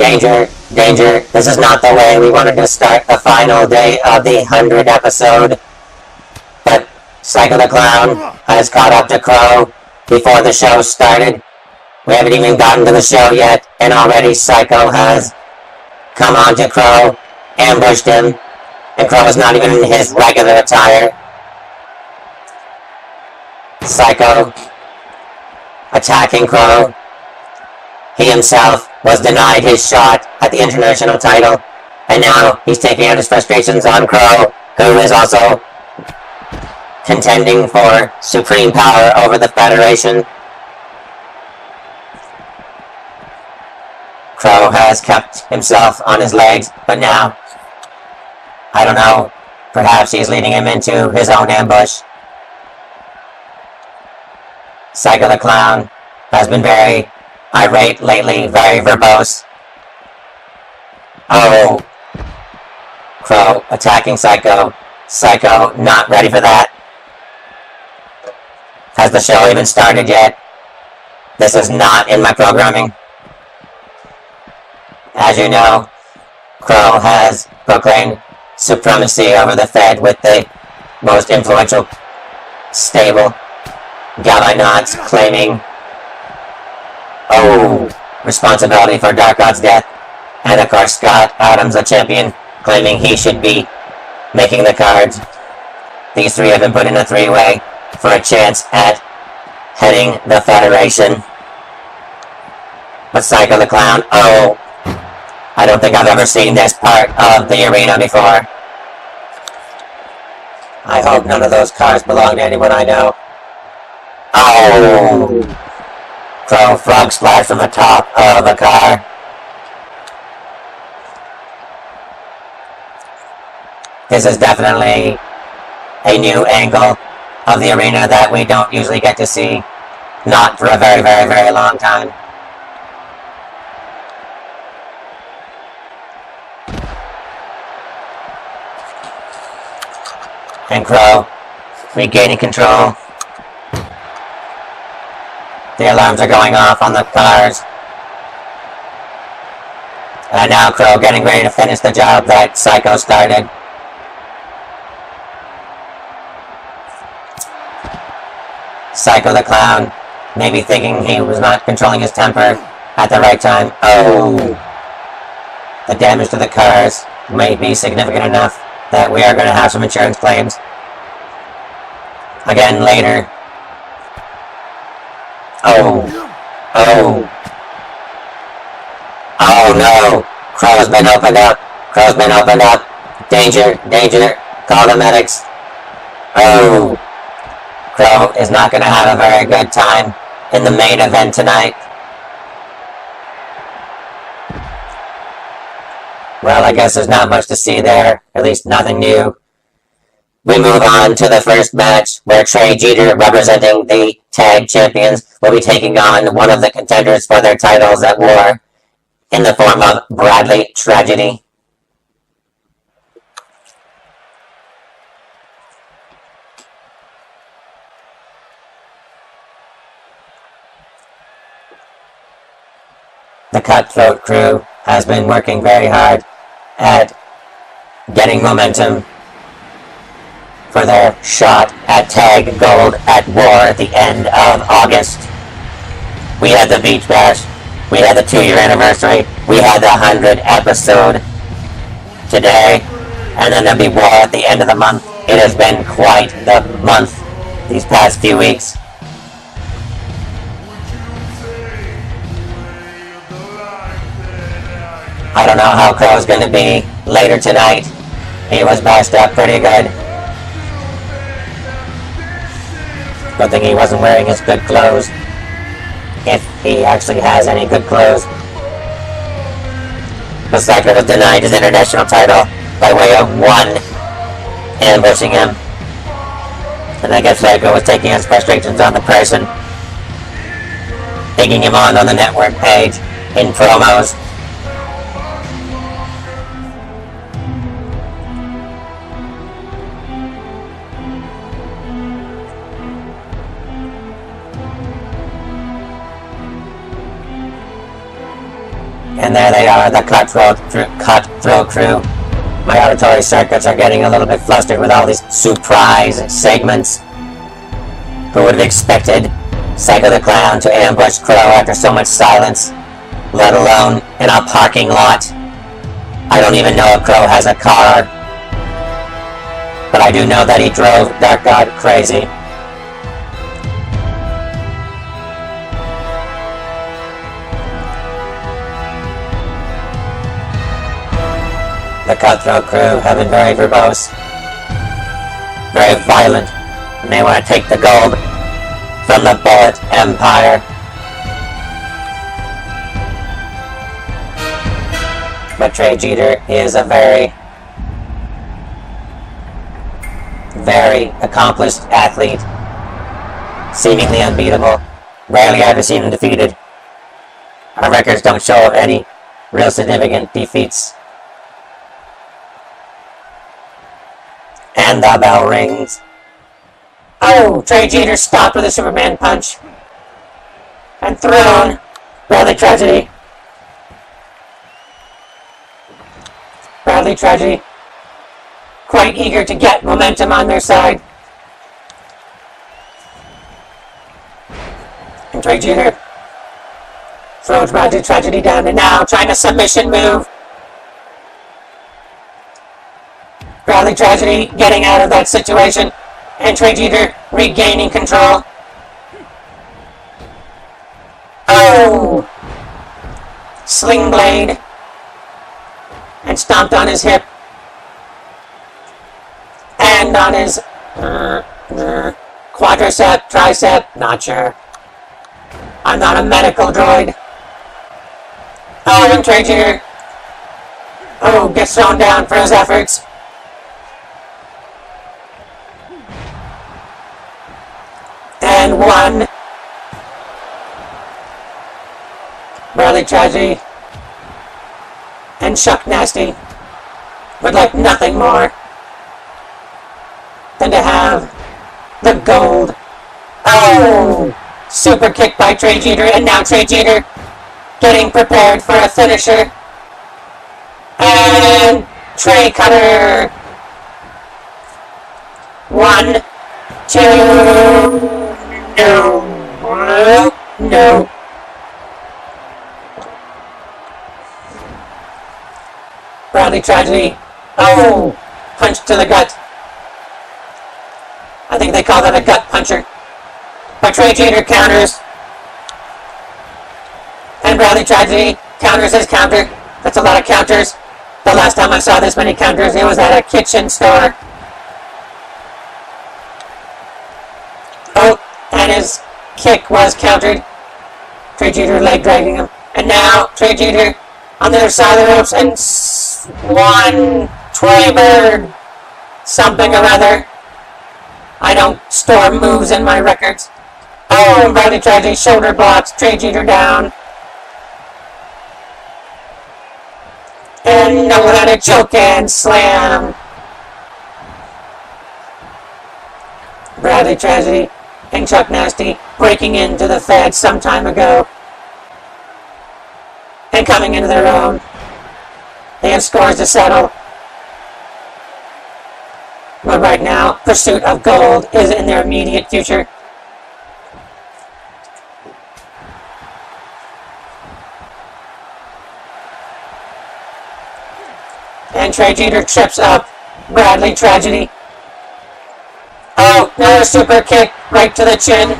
Danger, danger, this is not the way we wanted to start the final day of the 100th episode. But Psycho the Clown has caught up to Crow before the show started. We haven't even gotten to the show yet, and already Psycho has come on to Crow, ambushed him, and Crow is not even in his regular attire. Psycho attacking Crow. He himself was denied his shot at the international title, and now he's taking out his frustrations on Crow, who is also contending for supreme power over the Federation. Crow has kept himself on his legs, but now, I don't know, perhaps he's leading him into his own ambush. Psycho the Clown has been very irate lately, very verbose. Oh, Crow attacking Psycho. Psycho not ready for that. Has the show even started yet? This is not in my programming. As you know, Crow has proclaimed supremacy over the Fed with the most influential stable. Galinots claiming responsibility for Dark God's death. And of course Scott Adams, a champion, claiming he should be making the cards. These three have been put in a three-way for a chance at heading the Federation. But Psycho the Clown, I don't think I've ever seen this part of the arena before. I hope none of those cars belong to anyone I know. Crow frog splash from the top of a car. This is definitely a new angle of the arena that we don't usually get to see. Not for a very, very, very long time. And Crow regaining control. The alarms are going off on the cars. And now Crow getting ready to finish the job that Psycho started. Psycho the Clown, maybe thinking he was not controlling his temper at the right time. The damage to the cars may be significant enough that we are going to have some insurance claims. Again later. Oh no! Crow's been opened up! Crow's been opened up! Danger! Danger! Call the medics! Crow is not going to have a very good time in the main event tonight. Well, I guess there's not much to see there. At least nothing new. We move on to the first match, where Trey Jeter, representing the tag champions, will be taking on one of the contenders for their titles at war, in the form of Bradley Tragedy. The Cutthroat crew has been working very hard at getting momentum for their shot at Tag Gold at War at the end of August. We had the Beach Bash, we had the 2-year anniversary, we had the 100th episode today, and then there'll be War at the end of the month. It has been quite the month these past few weeks. I don't know how Crow's going to be later tonight. He was bashed up pretty good. Good thing he wasn't wearing his good clothes. If he actually has any good clothes. The Psycho was denied his international title by way of one ambushing him. And I guess Psycho was taking his frustrations on the person, egging him on the network page in promos. And there they are, the cutthroat crew. My auditory circuits are getting a little bit flustered with all these surprise segments. Who would have expected Psycho the Clown to ambush Crow after so much silence, let alone in a parking lot? I don't even know if Crow has a car, but I do know that he drove Dark God crazy. The cutthroat crew have been very verbose, very violent, and they want to take the gold from the Bullet Empire. But Trey Jeter is a very, very accomplished athlete, seemingly unbeatable. Rarely have I seen him defeated. Our records don't show any real significant defeats. And the bell rings. Oh, Trey Jeter stopped with a Superman punch. And thrown. Bradley Tragedy. Bradley Tragedy. Quite eager to get momentum on their side. And Trey Jeter throws Bradley Tragedy down, and now trying a submission move. Bradley Tragedy getting out of that situation, and Trey Jeter regaining control. Oh! Sling blade. And stomped on his hip. And on his quadricep, tricep, not sure. I'm not a medical droid. Oh, and Trey Jeter, gets thrown down for his efforts. And one. Bradley Tragedy and Chuck Nasty would like nothing more than to have the gold. Oh! Super kick by Trey Jeter, and now Trey Jeter getting prepared for a finisher. And Trey Cutter. 1, 2. No. Bradley Tragedy. Oh! Punch to the gut. I think they call that a gut puncher. But Trey Jeter counters. And Bradley Tragedy counters his counter. That's a lot of counters. The last time I saw this many counters, it was at a kitchen store. Oh, and his kick was countered. Trey Jeter leg dragging him. And now Trey Jeter on the other side of the ropes, and one Trey Bird something or other. I don't store moves in my records. Oh, and Bradley Tragedy shoulder blocks Trey Jeter down. And no one had a choke and slam. Bradley Tragedy and Chuck Nasty breaking into the Fed some time ago. And coming into their own. They have scores to settle. But right now, pursuit of gold is in their immediate future. And Trey Jeter trips up Bradley Tragedy. Oh, another super kick right to the chin.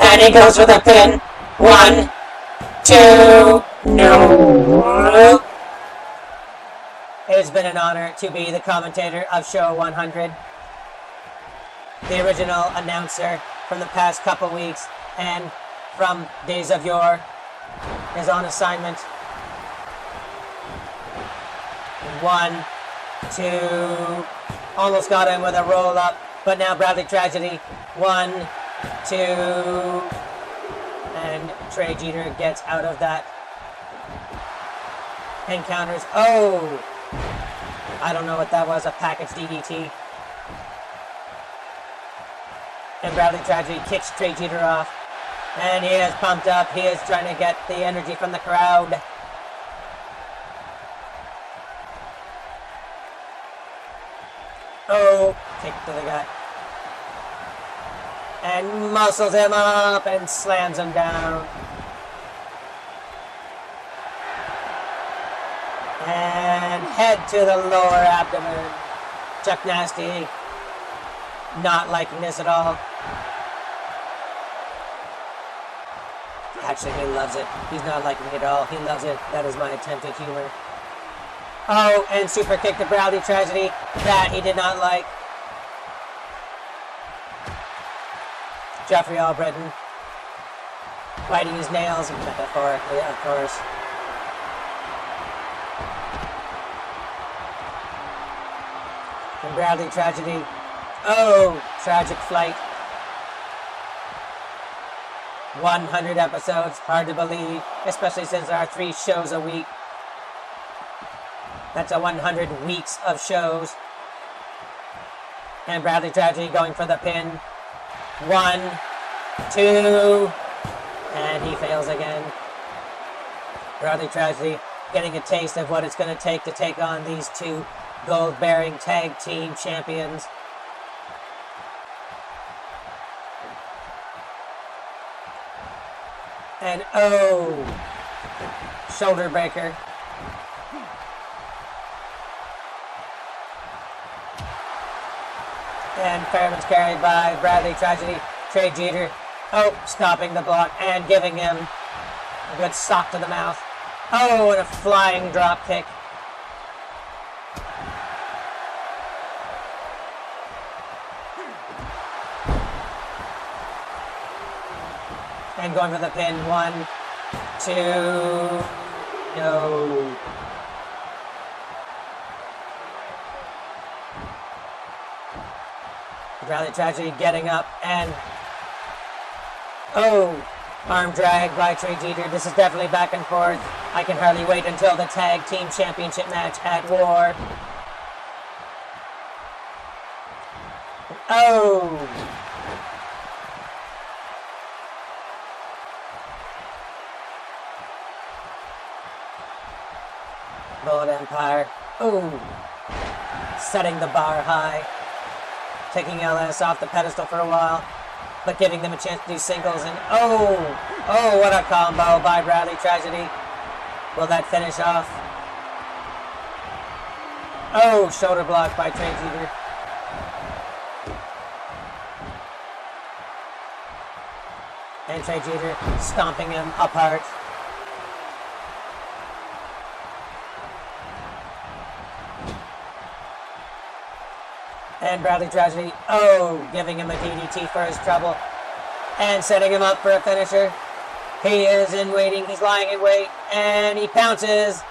And he goes for the pin. 1, 2, no. It has been an honor to be the commentator of Show 100. The original announcer from the past couple weeks and from days of yore is on assignment. 1, 2, almost got him with a roll up, but now Bradley Tragedy. 1, 2, and Trey Jeter gets out of that. Encounters. Oh! I don't know what that was, a package DDT. And Bradley Tragedy kicks Trey Jeter off. And he is pumped up. He is trying to get the energy from the crowd. Oh, kick to the gut. And muscles him up and slams him down. And head to the lower abdomen. Chuck Nasty not liking this at all. Actually, he loves it. He's not liking it at all. He loves it. That is my attempt at humor. Oh, and super kick to Browdy Tragedy. That he did not like. Jeffrey Albritton biting his nails, metaphorically, of course. And Browdy Tragedy. Oh, tragic flight. 100 episodes, hard to believe, especially since there are 3 shows a week. That's a 100 weeks of shows. And Browdy Tragedy going for the pin. 1, 2, and he fails again. Browdy Tragedy getting a taste of what it's going to take on these 2 gold-bearing tag team champions. And oh, shoulder breaker. And Fairman's carried by Browdy Tragedy. Trey Jeter, oh, stopping the block and giving him a good sock to the mouth. Oh, and a flying drop kick. And going for the pin. 1, 2, no. Browdy Tragedy getting up and oh, arm drag by Trey Jeter. This is definitely back and forth. I can hardly wait until the tag team championship match at War. Oh. Bullet Empire. Oh. Setting the bar high. Taking LS off the pedestal for a while, but giving them a chance to do singles. And oh, what a combo by Browdy Tragedy. Will that finish off? Oh, shoulder block by Trey Jeter. And Trey Jeter stomping him apart. And Browdy Tragedy, oh, giving him a DDT for his trouble. And setting him up for a finisher. He is in waiting, he's lying in wait, and he pounces.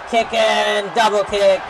Kick and double kick.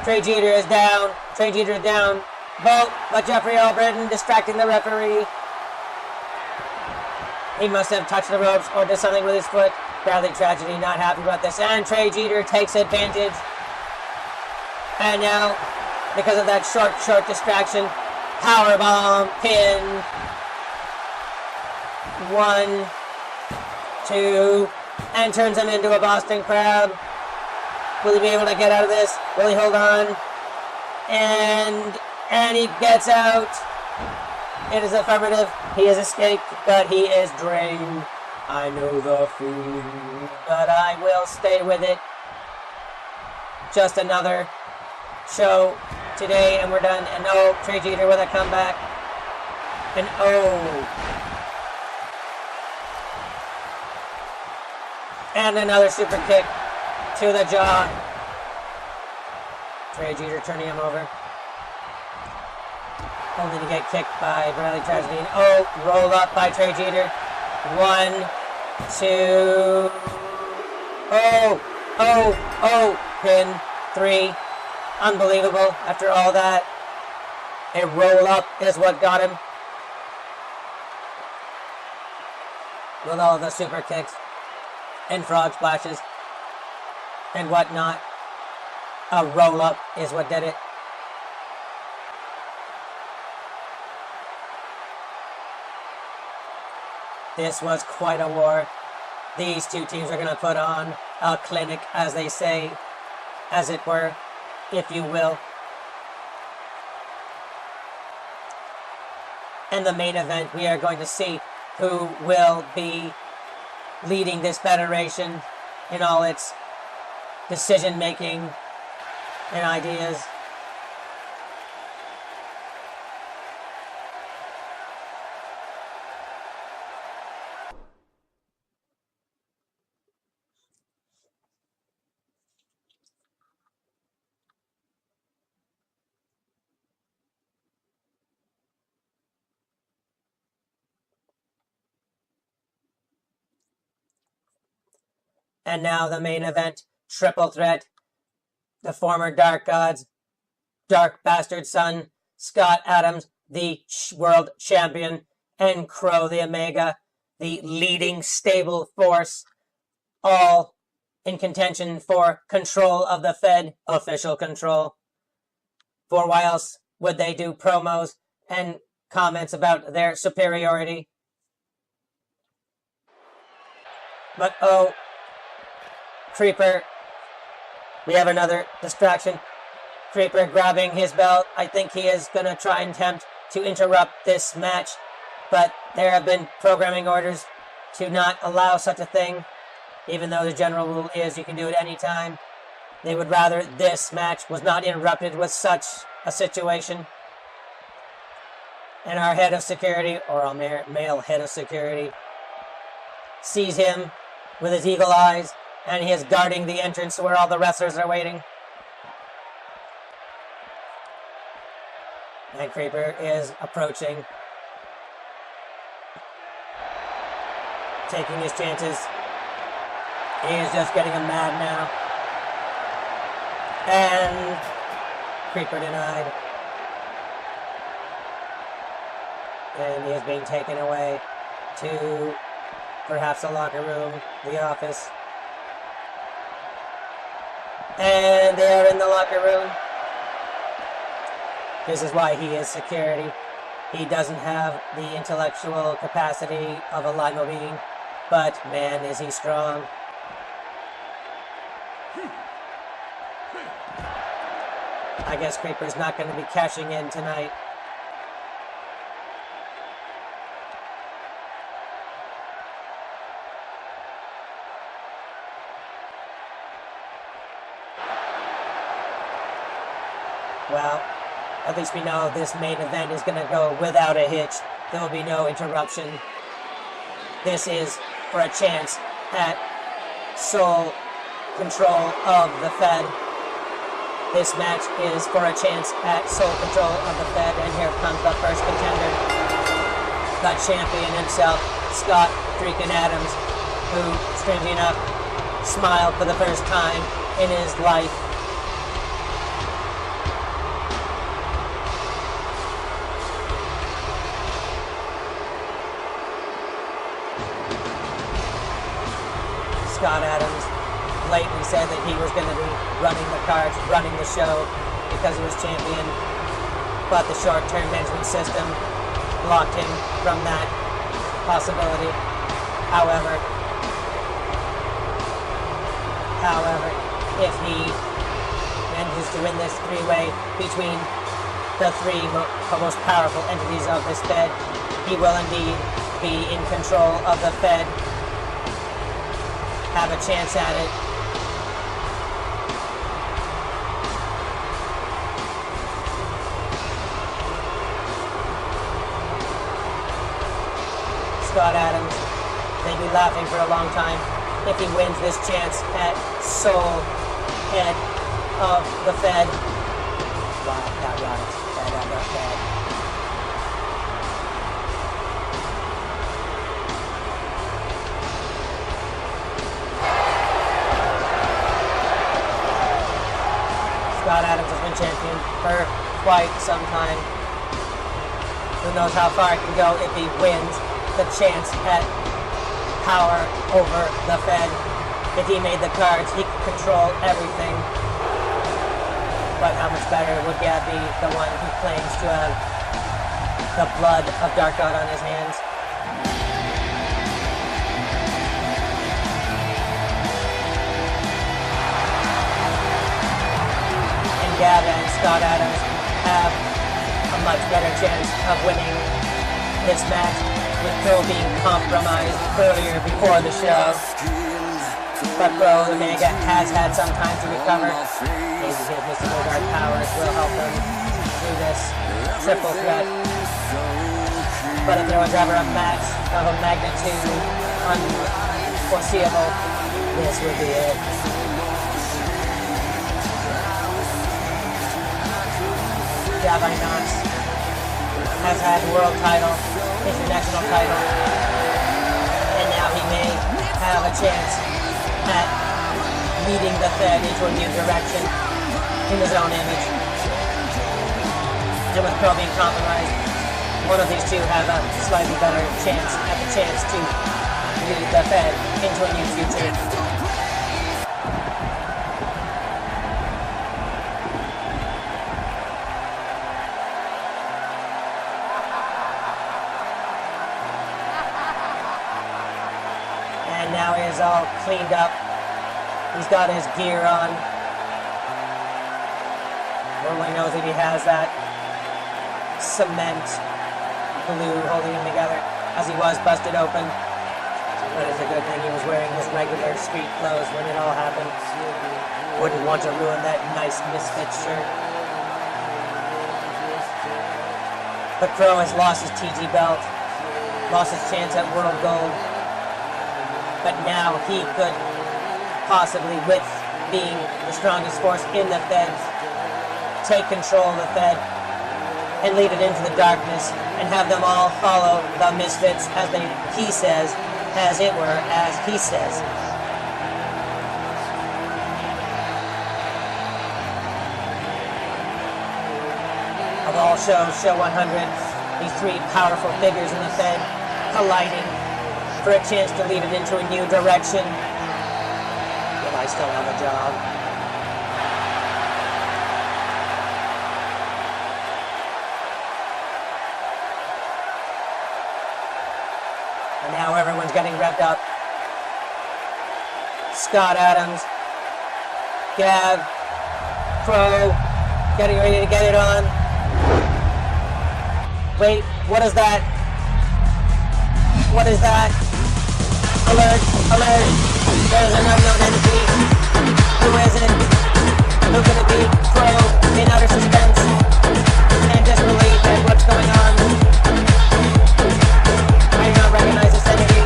Trey Jeter is down. Trey Jeter is down. Bolt by Jeffrey Albritton distracting the referee. He must have touched the ropes or did something with his foot. Browdy Tragedy not happy about this. And Trey Jeter takes advantage. And now, because of that short distraction, powerbomb, pin. 1, 2, and turns him into a Boston Crab. Will he be able to get out of this? Will he hold on? And he gets out. It is affirmative. He has escaped, but he is drained. I know the feeling, but I will stay with it. Just another show today, and we're done. And oh, Trey Jeter with a comeback. And oh. And another super kick to the jaw. Trey Jeter turning him over. Only to get kicked by Browdy Tragedy. And oh, roll up by Trey Jeter. 1, 2. Oh, pin. 3. Unbelievable. After all that, a roll up is what got him. With all the super kicks and frog splashes and whatnot, a roll up is what did it. This was quite a war. These two teams are going to put on a clinic, as they say, as it were, if you will. And the main event, we are going to see who will be leading this federation in all its decision-making and ideas. And now the main event, triple threat. The former Dark Gods, Dark Bastard Son, Scott Adams, the world champion, and Crow the Omega, the leading stable force, all in contention for control of the Fed, official control. For why else would they do promos and comments about their superiority? But oh, Creeper, we have another distraction. Creeper grabbing his belt. I think he is going to try and attempt to interrupt this match, but there have been programming orders to not allow such a thing, even though the general rule is you can do it anytime. They would rather this match was not interrupted with such a situation. And our head of security, or our male head of security, sees him with his eagle eyes, and he is guarding the entrance where all the wrestlers are waiting. And Creeper is approaching, taking his chances. He is just getting him mad now. And Creeper denied. And he is being taken away to perhaps the locker room, the office. And they are in the locker room. This is why he is security. He doesn't have the intellectual capacity of a limo being, but man, is he strong. I guess Creeper's not going to be cashing in tonight. Well, at least we know this main event is going to go without a hitch. There will be no interruption. This is for a chance at sole control of the Fed. This match is for a chance at sole control of the Fed, and here comes the first contender. The champion himself, Scott freaking Adams, who, strangely enough, smiled for the first time in his life. Scott Adams blatantly said that he was going to be running the cards, running the show because he was champion, but the short-term management system blocked him from that possibility. However, if he manages to win this three-way between the three most powerful entities of this Fed, he will indeed be in control of the Fed, have a chance at it. Scott Adams, they'd be laughing for a long time if he wins this chance at sole head of the Fed. Wow, that right. Fed. Scott Adams has been champion for quite some time. Who knows how far it can go if he wins the chance at power over the Fed. If he made the cards, he could control everything. But how much better would Gab be, the one who claims to have the blood of Dark God on his hands? Scott Adams have a much better chance of winning this match, with Pro being compromised earlier before the show. But Pro, the Mega, has had some time to recover. Maybe his mystical dark powers will help him through this triple threat. But if there was ever a match of a magnitude unforeseeable, this would be it. Gavin Knox has had world title, international title, and now he may have a chance at leading the Fed into a new direction in his own image. And with Pro being compromised, one of these two have a slightly better chance to lead the Fed into a new future. And now he is all cleaned up. He's got his gear on. Everyone knows that he has that cement glue holding him together, as he was busted open. But it's a good thing he was wearing his regular street clothes when it all happened. Wouldn't want to ruin that nice Misfit shirt. But Pro has lost his TG belt, lost his chance at World Gold. But now he could possibly, with being the strongest force in the Fed, take control of the Fed and lead it into the darkness and have them all follow the Misfits he says, as it were, as he says. Of all shows, Show 100, these three powerful figures in the Fed colliding for a chance to lead it into a new direction. Will I still have a job? And now everyone's getting revved up. Scott Adams, Gav, Pro, getting ready to get it on. Wait, what is that? What is that? Alert, alert, there's an unknown entity. Who is it? Who could it be? Pro, in utter suspense and disbelief at what's going on. I do not recognize this entity.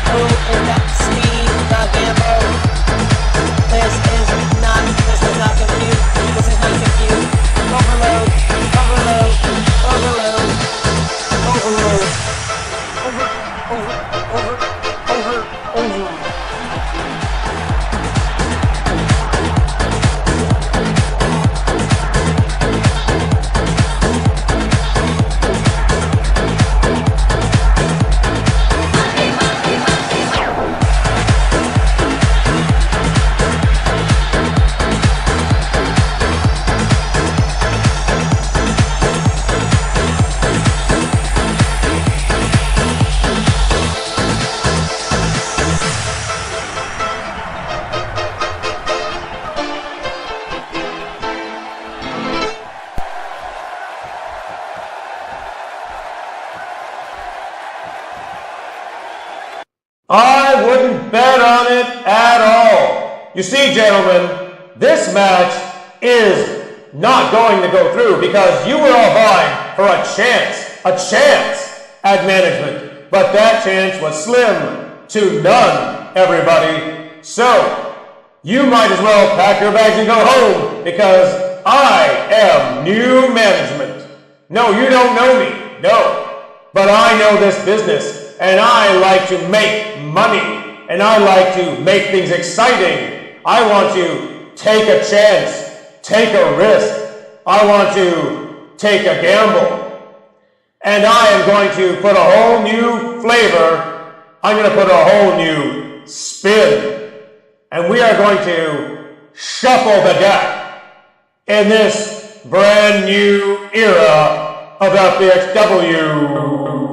Who is that? Steve the Gambo. This is not confused. This is not confused. Overload, overload, overload, overload, over. I wouldn't bet on it at all. You see, gentlemen, this match is not going to go through because you were all vying for a chance at management. But that chance was slim to none, everybody. So, you might as well pack your bags and go home because I am new management. No, you don't know me, no. But I know this business. And I like to make money, and I like to make things exciting. I want to take a chance, take a risk. I want to take a gamble. And I am going to put a whole new flavor. I'm going to put a whole new spin. And we are going to shuffle the deck in this brand new era of FBXW.